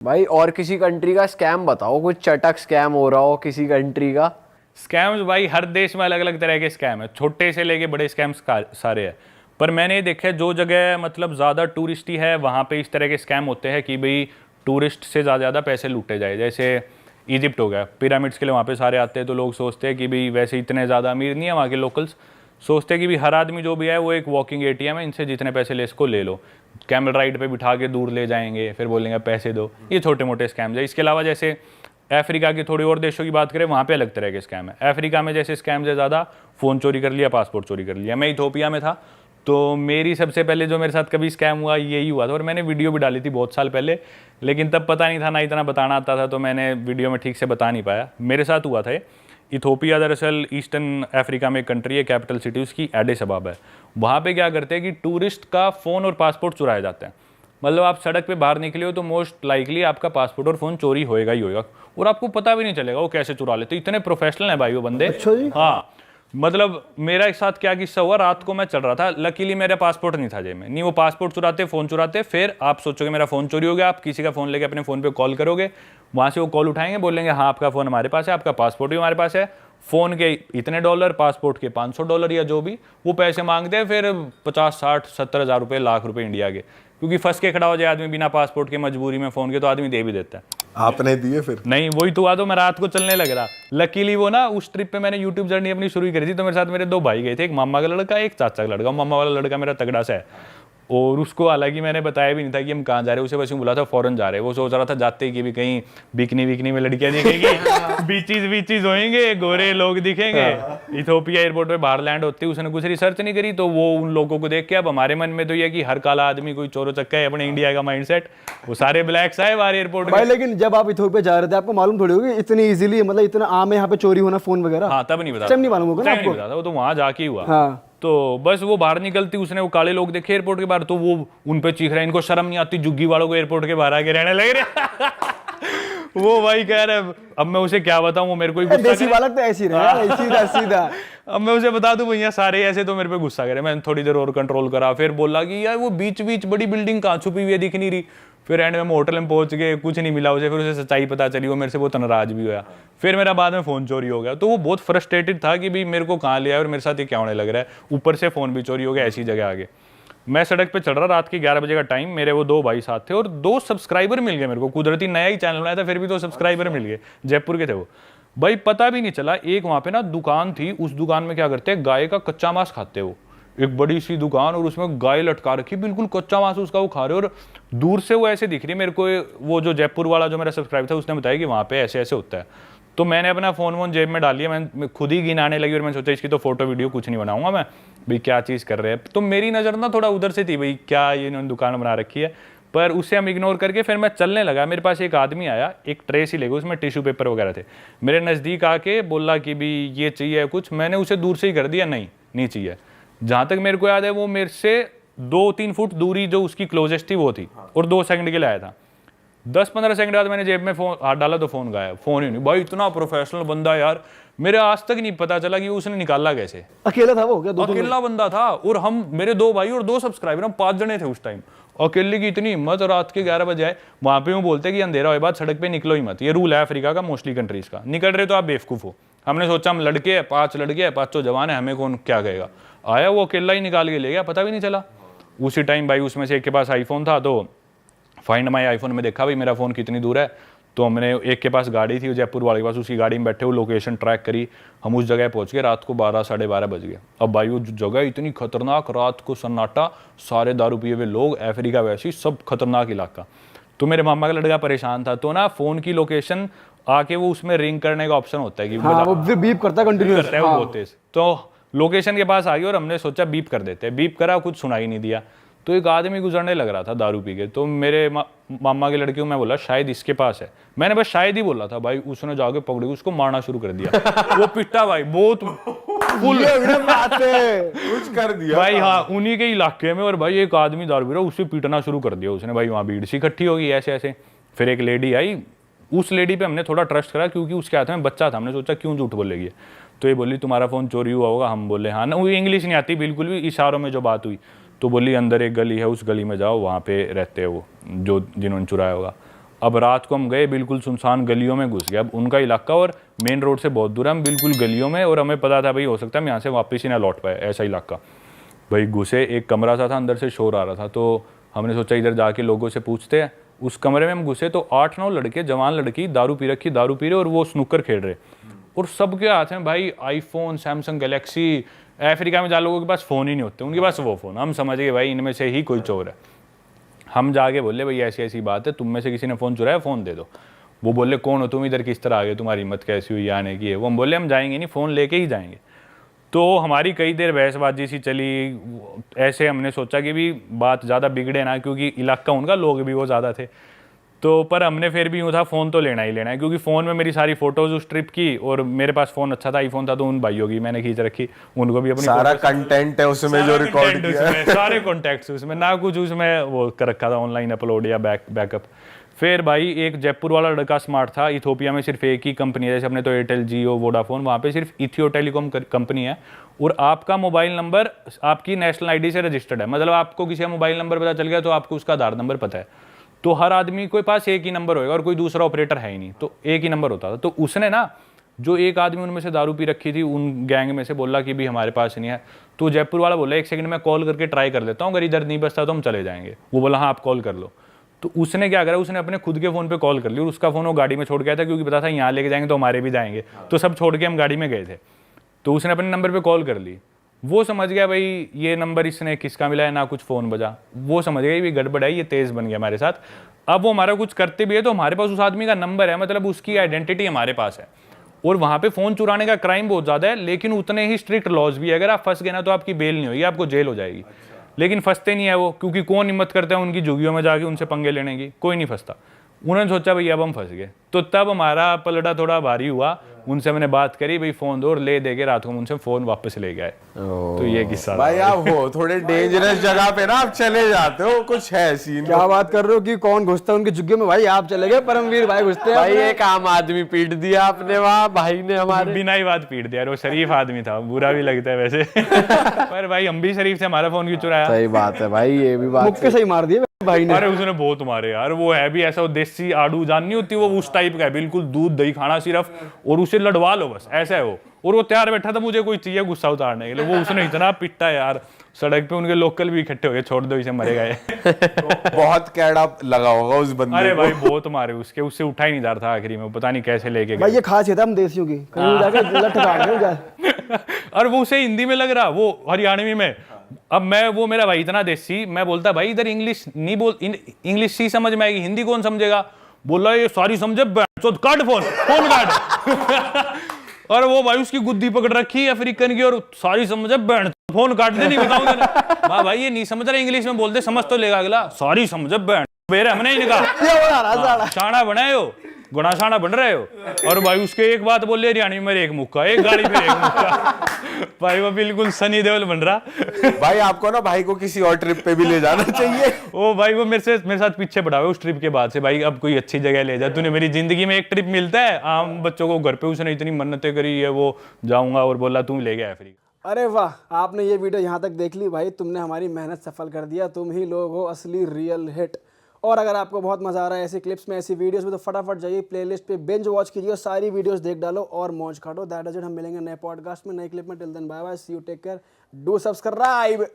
भाई और किसी कंट्री का स्कैम बताओ, कुछ चटक स्कैम हो रहा हो किसी कंट्री का। स्कैम्स भाई हर देश में अलग अलग तरह के स्कैम है, छोटे से लेके बड़े स्कैम्स सारे हैं। पर मैंने ये देखा है जो जगह मतलब ज़्यादा टूरिस्टी है वहाँ पे इस तरह के स्कैम होते हैं कि भाई टूरिस्ट से ज़्यादा पैसे लूटे जाए। जैसे इजिप्ट हो गया, पिरामिड्स के लिए वहाँ पे सारे आते हैं, तो लोग सोचते हैं कि भाई वैसे इतने ज़्यादा अमीर नहीं है वहाँ के लोकल्स, सोचते हैं कि भाई हर आदमी जो भी है वो एक वॉकिंग एटीएम है, इनसे जितने पैसे ले इसको ले लो। कैमल राइड पे बिठा के दूर ले जाएंगे, फिर बोलेंगे पैसे दो। ये छोटे मोटे स्कैम्स है। इसके अलावा जैसे अफ्रीका की थोड़ी और देशों की बात करें, वहाँ पे अलग तरह के स्कैम है। अफ्रीका में जैसे स्कैम्स है ज़्यादा, फ़ोन चोरी कर लिया, पासपोर्ट चोरी कर लिया। मैं इथोपिया में था, तो मेरी सबसे पहले जो मेरे साथ कभी स्कैम हुआ यही हुआ था, और मैंने वीडियो भी डाली थी बहुत साल पहले, लेकिन तब पता नहीं था, ना इतना बताना आता था, तो मैंने वीडियो में ठीक से बता नहीं पाया। मेरे साथ हुआ था। इथोपिया दरअसल ईस्टर्न अफ्रीका में एक कंट्री है, कैपिटल सिटी उसकी एडिस अबाबा है। वहाँ पे क्या करते हैं कि टूरिस्ट का फ़ोन और पासपोर्ट चुराया जाता है। मतलब आप सड़क पे बाहर निकले हो तो मोस्ट लाइकली आपका पासपोर्ट और फ़ोन चोरी होएगा ही होएगा, और आपको पता भी नहीं चलेगा वो कैसे चुरा लेते। इतने प्रोफेशनल हैं भाई वो बंदे। अच्छा जी। हाँ, मतलब मेरा एक साथ क्या किस्सा हुआ, रात को मैं चल रहा था, लकीली मेरा पासपोर्ट नहीं था जेब में। नहीं, वो पासपोर्ट चुराते, फ़ोन चुराते, फिर आप सोचोगे मेरा फ़ोन चोरी हो गया, आप किसी का फ़ोन लेके अपने फ़ोन पे कॉल करोगे, वहाँ से वो कॉल उठाएंगे, बोलेंगे हाँ आपका फ़ोन हमारे पास है, आपका पासपोर्ट भी हमारे पास है, फ़ोन के इतने डॉलर, पासपोर्ट के $500 या जो भी वो पैसे मांगते हैं, फिर 50, 60, 70 हज़ार रुपये, लाख रुपये इंडिया के। क्योंकि फंस के खड़ा हो जाए आदमी बिना पासपोर्ट के, मजबूरी में फ़ोन के, तो आदमी दे भी देता है। आपने दिए फिर? नहीं, वही तो हुआ, तो मैं रात को चलने लग रहा। लकीली वो ना उस ट्रिप पे मैंने यूट्यूब जर्नी अपनी शुरू करी थी, तो मेरे साथ मेरे 2 भाई गए थे, एक मामा का लड़का, एक चाचा का लड़का। मामा वाला लड़का मेरा तगड़ा सा है, और उसको हालांकि मैंने बताया भी नहीं था कि हम कहाँ जा रहे हैं, उसे बस यूँ बोला था फॉरेन जा रहे हैं। वो सोच रहा था जाते ही कि भी कहीं बिकनी में लड़कियां दिखेंगी, बीचीज होंगे, गोरे लोग दिखेंगे। इथोपिया एयरपोर्ट पे बाहर लैंड होते ही उसने कुछ रिसर्च नहीं करी, तो वो उन लोगों को देख के, अब हमारे मन में तो ये कि हर काला आदमी कोई चोरो चक्का है, अपने इंडिया का माइंडसेट, वो सारे ब्लैक्स आए बाहर एयरपोर्ट भाई। में। लेकिन जब आप इथोपिया जा रहे थे आपको मालूम थोड़ी होगी इतनी इजीली, मतलब इतना आम है यहाँ पे चोरी होना फोन वगैरह? हाँ, तब नहीं बता, तब नहीं मालूम होगा ना आपको? वो तो वहां जाके ही हुआ। हाँ। तो बस वो बाहर निकलती, उसने वो काले लोग देखे एयरपोर्ट के बाहर, तो वो उन पे चीख रहे हैं, इनको शर्म नहीं आती, जुग्गी वालों को एयरपोर्ट के बाहर आके रहने लग रहे। वो भाई कह रहे, अब मैं उसे क्या बताऊं, वो मेरे को ही गुस्सा देसी करे। बालक तो ऐसी रहे, सीधा सीधा। अब मैं उसे बता दूं भैया सारे ऐसे, तो मेरे पे गुस्सा करे। मैंने थोड़ी देर और कंट्रोल करा, फिर बोला कि यार वो बीच बड़ी बिल्डिंग कहाँ छुपी हुई है, दिख नहीं रही। फिर एंड में हम होटल में पहुंच गए, कुछ नहीं मिला उसे, फिर उसे सच्चाई पता चली, वो मेरे से बहुत नाराज भी हुआ। फिर मेरा बाद में फ़ोन चोरी हो गया, तो वो बहुत फ्रस्ट्रेटेड था कि भाई मेरे को कहाँ लिया और मेरे साथ ये क्या होने लग रहा है, ऊपर से फ़ोन भी चोरी हो गया ऐसी जगह आगे। मैं सड़क पे चल रहा, रात के 11 बजे का टाइम, मेरे वो 2 भाई साथ थे, और 2 सब्सक्राइबर मिल गए मेरे को। कुदरती नया ही चैनल बनाया था, फिर भी 2 सब्सक्राइबर मिल गए, जयपुर के थे वो भाई। पता भी नहीं चला, एक वहाँ पे ना दुकान थी, उस दुकान में क्या करते हैं, गाय का कच्चा मांस खाते वो, एक बड़ी सी दुकान, और उसमें गाय लटका रखी, बिल्कुल कच्चा मांस उसका वो खा रहे, और दूर से वो ऐसे दिख रही है मेरे को। वो जो जयपुर वाला जो मेरा सब्सक्राइबर था उसने बताया कि वहाँ पे ऐसे ऐसे होता है। तो मैंने अपना फ़ोन जेब में डाल लिया, मैं खुद ही गिनाने लगी, और मैंने सोचा इसकी तो फोटो वीडियो कुछ नहीं बनाऊंगा मैं, भाई क्या चीज़ कर रहे हैं। तो मेरी नज़र ना थोड़ा उधर से थी, भाई क्या ये इन्होंने दुकान बना रखी है, पर उससे हम इग्नोर करके फिर मैं चलने लगा। मेरे पास एक आदमी आया, एक ट्रे सी लेके, उसमें टिश्यू पेपर वगैरह थे, मेरे नज़दीक आके बोला कि भी ये चाहिए कुछ। मैंने उसे दूर से ही कर दिया, नहीं चाहिए। जहाँ तक मेरे को याद है वो मेरे से 2-3 फुट दूरी जो उसकी क्लोजेस्ट थी वो थी, और 2 सेकंड के लिए आया था। 10-15 सेकंड बाद मैंने जेब में फ़ोन हाथ डाला तो फ़ोन गायब, फ़ोन ही नहीं। भाई इतना प्रोफेशनल बंदा यार, मेरे आज तक नहीं पता चला कि उसने निकाला कैसे। अकेला था वो क्या? अकेला बंदा था, और हम मेरे 2 भाई और 2 सब्सक्राइबर, हम 5 जने थे उस टाइम। अकेले की इतनी हिम्मत, रात के 11 बजे आए। वहाँ पे वो बोलते हैं कि अंधेरा हो बाद सड़क पे निकलो ही मत, ये रूल है अफ्रीका का, मोस्टली कंट्रीज का। निकल रहे तो आप बेवकूफ़ हो। हमने सोचा हम लड़के हैं, 5 लड़के हैं, 5 जवान है, हमें कौन क्या कहेगा। आया वो अकेला ही निकाल के ले गया, पता भी नहीं चला। उसी टाइम भाई उसमें से एक के पास आईफोन था, तो फाइंड माई आईफोन में देखा भाई मेरा फ़ोन कितनी दूर है। तो हमने, एक के पास गाड़ी थी जयपुर वाले के पास, उसकी गाड़ी में बैठे वो लोकेशन ट्रैक करी, हम उस जगह पहुंच गए। रात को 12, साढ़े 12 बज गए। अब भाई वो जगह इतनी खतरनाक, रात को सन्नाटा, सारे दारू पिए हुए लोग, अफ्रीका वैसी सब खतरनाक इलाका। तो मेरे मामा का लड़का परेशान था, तो ना फ़ोन की लोकेशन आके वो उसमें रिंग करने का ऑप्शन होता है कि हाँ, वो बीप करता है कंटिन्यूअस, करता है वो बहुत तेज। तो लोकेशन के पास आ गई और हमने सोचा बीप कर देते हैं। बीप करा, कुछ सुनाई नहीं दिया। तो एक आदमी गुजरने लग रहा था दारू पी के, तो मेरे मामा के लड़के को मैं बोला शायद इसके पास है। मैंने बस शायद ही बोला था भाई, उसने जाके पकड़ी, उसको मारना शुरू कर दिया। वो पिटा भाई बहुत फुल कुछ कर दिया भाई। हाँ, उन्हीं के इलाके में, और भाई एक आदमी दारू पी रहा, उसे पीटना शुरू कर दिया उसने। भाई वहाँ भीड़ सी इकट्ठी होगी ऐसे ऐसे। फिर एक लेडी आई, उस लेडी पे हमने थोड़ा ट्रस्ट करा, क्योंकि उसके हाथ में बच्चा था। हमने सोचा क्यों झूठ बोलेगी, तो ये बोली तुम्हारा फ़ोन चोरी हुआ होगा। हम बोले हाँ ना, वो इंग्लिश नहीं आती बिल्कुल भी, इशारों में जो बात हुई। तो बोली अंदर एक गली है, उस गली में जाओ, वहाँ पे रहते हैं वो जो जिन्होंने चुराया होगा। अब रात को हम गए, बिल्कुल सुनसान गलियों में घुस गए। अब उनका इलाका और मेन रोड से बहुत दूर है, हम बिल्कुल गलियों में, और हमें पता था भाई हो सकता है हम यहाँ से वापस ही ना लौट पाए, ऐसा इलाका। भाई घुसे, एक कमरा सा था, अंदर से शोर आ रहा था, तो हमने सोचा इधर जाके लोगों से पूछते हैं। उस कमरे में हम घुसे तो 8-9 लड़के, जवान लड़की, दारू पी रहे और वो स्नूकर खेल रहे, और सबके हाथ में भाई आईफोन, सैमसंग गैलेक्सी। अफ्रीका में जहाँ लोगों के पास फ़ोन ही नहीं होते, उनके पास वो फ़ोन। हम समझ गए भाई इनमें से ही कोई चोर है। हम जाके बोले भाई ऐसी ऐसी बात है, तुम में से किसी ने फ़ोन चुराया, फ़ोन दे दो। वो बोले कौन हो तुम, इधर किस तरह आ गए, तुम्हारी हिम्मत कैसी हुई आने की है। वो हम बोले हम जाएंगे नहीं, फ़ोन लेके ही जाएंगे। तो हमारी कई देर बहसबाजी सी चली। ऐसे हमने सोचा कि भी बात ज़्यादा बिगड़े ना, क्योंकि इलाका उनका, लोग भी वो ज़्यादा थे। तो पर हमने फिर भी यूँ था फ़ोन तो लेना ही लेना है, क्योंकि फ़ोन में मेरी सारी फ़ोटोज़ उस ट्रिप की, और मेरे पास फ़ोन अच्छा था, आईफोन था, तो उन भाइयों की मैंने खींच रखी, उनको भी अपनी सारा कंटेंट है उसमें जो रिकॉर्ड किया है। सारे कॉन्टैक्ट्स उसमें, ना कुछ उसमें वो कर रखा था ऑनलाइन अपलोड या बैकअप। फिर भाई एक जयपुर वाला लड़का स्मार्ट था। इथोपिया में सिर्फ एक ही कंपनी है, जैसे अपने तो एयरटेल, जियो, वोडाफोन, वहाँ पे सिर्फ इथियो टेलीकॉम कंपनी है, और आपका मोबाइल नंबर आपकी नेशनल आईडी से रजिस्टर्ड है। मतलब आपको किसी का मोबाइल नंबर पता चल गया तो आपको उसका आधार नंबर पता है। तो हर आदमी के पास एक ही नंबर होगा और कोई दूसरा ऑपरेटर है ही नहीं, तो एक ही नंबर होता था। तो उसने ना, जो एक आदमी उनमें से दारू पी रखी थी उन गैंग में से, बोला कि भी हमारे पास नहीं है। तो जयपुर वाला बोला 1 सेकंड में कॉल करके ट्राई कर लेता हूँ, अगर इधर नहीं बचता तो हम चले जाएंगे। वो बोला हाँ आप कॉल कर लो। तो उसने क्या करा, उसने अपने खुद के फ़ोन पे कॉल कर ली, और उसका फ़ोन वो गाड़ी में छोड़ गया था, क्योंकि पता था यहाँ लेके जाएंगे तो हमारे भी जाएंगे, तो सब छोड़ के हम गाड़ी में गए थे। तो उसने अपने नंबर पे कॉल कर ली। वो समझ गया भाई ये नंबर इसने किसका मिला है, ना कुछ फ़ोन बजा। वो समझ गया ये गड़बड़ है, ये तेज़ बन गया हमारे साथ। अब वो हमारा कुछ करते भी है तो हमारे पास उस आदमी का नंबर है, मतलब उसकी आइडेंटिटी हमारे पास है। और वहाँ पे फ़ोन चुराने का क्राइम बहुत ज़्यादा है, लेकिन उतने ही स्ट्रिक्ट लॉज भी है। अगर आप फंस गए ना तो आपकी बेल नहीं होगी, आपको जेल हो जाएगी। लेकिन फंसते नहीं है वो, क्योंकि कौन हिम्मत करता है उनकी झुग्गियों में जाके उनसे पंगे लेने की, कोई नहीं फंसता। उन्होंने सोचा भाई अब हम फंस गए, तो तब हमारा पलड़ा थोड़ा भारी हुआ। उनसे मैंने बात करी, भाई फ़ोन दो, और ले दे के रात को उनसे फ़ोन वापस ले गए। तो ये किस्सा भाई आप हो थोड़े डेंजरस जगह पे ना, आप चले जाते हो, कुछ है सीन। क्या बात कर रहे हो कि कौन घुसता है उनके झुग्गे में? भाई आप चले गए, परमवीर भाई घुसते हैं भाई अपने। एक आम आदमी पीट दिया आपने वहाँ, भाई ने हमारे। बिना ही बात पीट दिया। वो शरीफ आदमी था, बुरा भी लगता है वैसे पर भाई हम भी शरीफ थे, हमारा फ़ोन क्यों चुराया? सही बात है भाई, ये भी बात मुक्के सही मार दिए भाई ने। अरे उसने बहुत मारे यार। वो है भी ऐसा, वो देसी आड़ू जान नहीं होती, वो उस टाइप का है, बिल्कुल दूध दही खाना सिर्फ, और उसे लड़वा लो बस, ऐसा है वो। और वो तैयार बैठा था मुझे कोई चाहिए गुस्सा उतारने के लिए। वो उसने इतना पिटा यार, सड़क पे उनके लोकल भी इकट्ठे हो गए, छोड़ दो इसे मरेगा ये बहुत कैड़ा लगा होगा उस बंदे अरे को। भाई बहुत मारे उसके, उससे उठा ही नहीं जा रहा था आखिरी में, पता नहीं कैसे लेके भाई गए। ये खासियत है हम देसियों की, कहीं जाके लठ काट रहे हो क्या? और वो उसे हिंदी में लग रहा, वो हरियाणवी में। अब मैं, वो मेरा भाई इतना देसी, मैं बोलता भाई इधर इंग्लिश नहीं बोल, इंग्लिश ही समझ में आएगी, हिंदी कौन समझेगा? बोला ये सारी समझे, काट फोन काट और वो भाई उसकी गुद्दी पकड़ रखी है अफ्रीकन की, और सारी समझे, बैंड फोन काट दे, नहीं बताऊंगा भाई ये नहीं समझ रहा, इंग्लिश में बोलते समझ तो लेगा अगला, सारी समझे बैंड बेरे हमने ही निकाला शाना बनाए हो, गुना शाना बन रहे हो। और भाई उसके एक बात बोल ले हरियाणवी में, एक मुक्का, एक गाड़ी पे एक मुक्का भाई वो बिल्कुल सनी देओल बन रहा। भाई आपको ना भाई को किसी और ट्रिप पे भी ले जाना चाहिए। ओ भाई वो मेरे साथ पीछे पड़ा हुआ उस ट्रिप के बाद से। भाई अब कोई अच्छी जगह ले जा, तूने मेरी जिंदगी में एक ट्रिप मिलता है आम बच्चों को घर पे, उसने इतनी मन्नतें करी है, वो जाऊंगा और बोला तू ले गया फ्री। अरे वाह, आपने ये वीडियो यहाँ तक देख ली भाई, तुमने हमारी मेहनत सफल कर दिया, तुम ही लोग हो असली रियल हिट। और अगर आपको बहुत मजा आ रहा है ऐसी क्लिप्स में, ऐसी वीडियोस में, तो फटाफट जाइए प्लेलिस्ट पे बिंज वॉच कीजिए, सारी वीडियोस देख डालो और मौज काटो। दैट इज इट, हम मिलेंगे नए पॉडकास्ट में, नए क्लिप में। Till then bye bye, see you, take care, do subscribe.